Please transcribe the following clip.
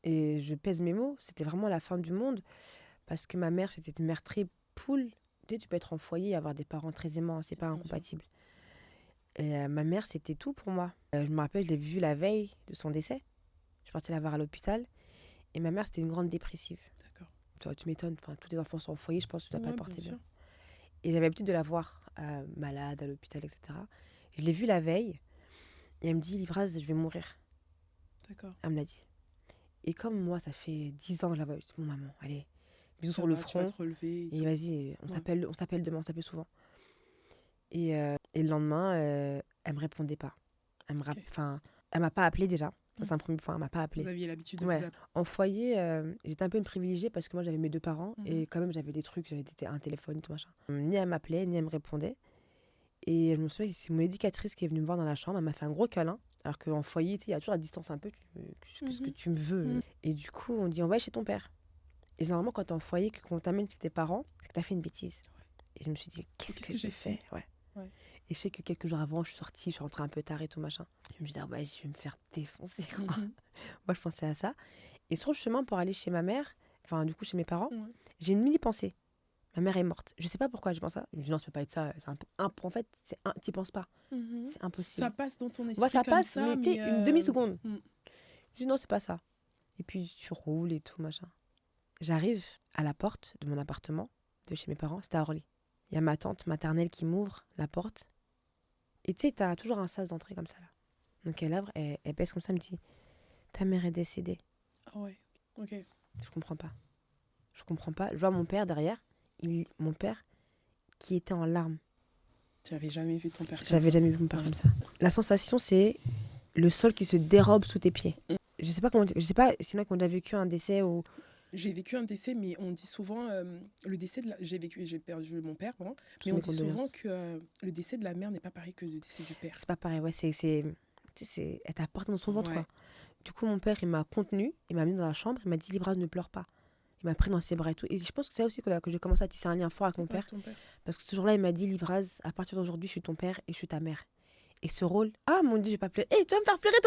Et je pèse mes mots, c'était vraiment la fin du monde. Parce que ma mère, c'était une mère très poule. Tu sais, tu peux être en foyer et avoir des parents très aimants, c'est pas Bien sûr. incompatible. Et ma mère, c'était tout pour moi. Je me rappelle, je l'ai vue la veille de son décès. Je suis partie la voir à l'hôpital. Et ma mère, c'était une grande dépressive. D'accord. Toi, tu m'étonnes, enfin, tous les enfants sont en foyer, je pense que tu ne dois pas Ouais, le bien porter bien. sûr. Et j'avais l'habitude de la voir malade, à l'hôpital, etc. Je l'ai vue la veille. Et elle me dit, Libras, je vais mourir. D'accord. Elle me l'a dit. Et comme moi, ça fait 10 ans que je la vois, je dis, bon, maman, allez, bisous Ça sur le va, tu vas front. te relever et Et tout. vas-y, on Ouais. s'appelle demain, on s'appelle souvent. Et le lendemain, elle me répondait pas. Ok. Enfin, elle m'a pas appelé déjà. Ça, Mm. c'est un premier point, elle m'a pas Vous appelé. aviez l'habitude de vous Ouais. appeler. En foyer, j'étais un peu une privilégiée parce que moi, j'avais mes 2 parents et Mhm. quand même, j'avais des trucs, un téléphone, tout machin. Ni elle m'appelait, ni elle me répondait. Et je me souviens, c'est mon éducatrice qui est venue me voir dans la chambre, elle m'a fait un gros câlin. Alors qu'en foyer, tu sais, il y a toujours la distance un peu. Qu'est-ce que Mhm. tu me veux Mhm. Et du coup, on dit, on va chez ton père. Et généralement, quand t'es en foyer, qu'on t'amène chez tes parents, c'est que t'as fait une bêtise. Et je me suis dit, qu'est-ce Qu'est-ce que que j'ai j'ai fait fait? Ouais. Ouais. Et je sais que quelques jours avant, je suis sortie, je suis rentrée un peu tard et tout machin. Je me suis dit, ah ouais, je vais me faire défoncer, quoi. Mhm. Moi, je pensais à ça. Et sur le chemin pour aller chez ma mère, enfin, du coup, chez mes parents, Ouais. j'ai une mini pensée. Ma mère est morte. Je sais pas pourquoi je pense ça. Je me dis, non, ça peut pas être ça. En fait, t'y penses pas. Mhm. C'est Ça impossible. passe dans ton Moi, esprit ça comme passe, ça, mais mais t'es une demi-seconde. mm. Je dis, non, c'est pas ça. Et puis, tu roules et tout, machin. J'arrive à la porte de mon appartement, de chez mes parents. C'était à Orly. Il y a ma tante maternelle qui m'ouvre la porte. Et tu sais, t'as toujours un sas d'entrée comme ça, là. Donc elle ouvre, elle baisse comme ça, elle me dit, ta mère est décédée. Ah ouais. Ok. Je comprends pas. Je comprends pas. Je vois mon père derrière. Mon père qui était en larmes. Tu n'avais jamais vu ton père comme J'avais ça. jamais vu mon père Ouais. comme ça. La sensation, c'est le sol qui se dérobe sous tes pieds. Je sais pas s'il y en a qui ont déjà vécu un décès ou... J'ai vécu un décès, mais on dit souvent le décès de la... j'ai perdu mon père, bon, Toutes mais on mes dit souvent condoléances. que le décès de la mère n'est pas pareil que le décès du père. C'est pas pareil, ouais, elle t'a porté dans son ventre, Ouais. quoi. Du coup, mon père, il m'a contenue, il m'a mis dans la chambre, il m'a dit, Libra, ne pleure pas. Il m'a pris dans ses bras et tout. Et je pense que c'est aussi que j'ai commencé à tisser un lien fort avec mon père. Ton père. Parce que ce jour-là, il m'a dit, Libraz, à partir d'aujourd'hui, je suis ton père et je suis ta mère. Et ce rôle, ah mon Dieu, j'ai pas pleuré. Hé, tu vas me faire pleurer, toi.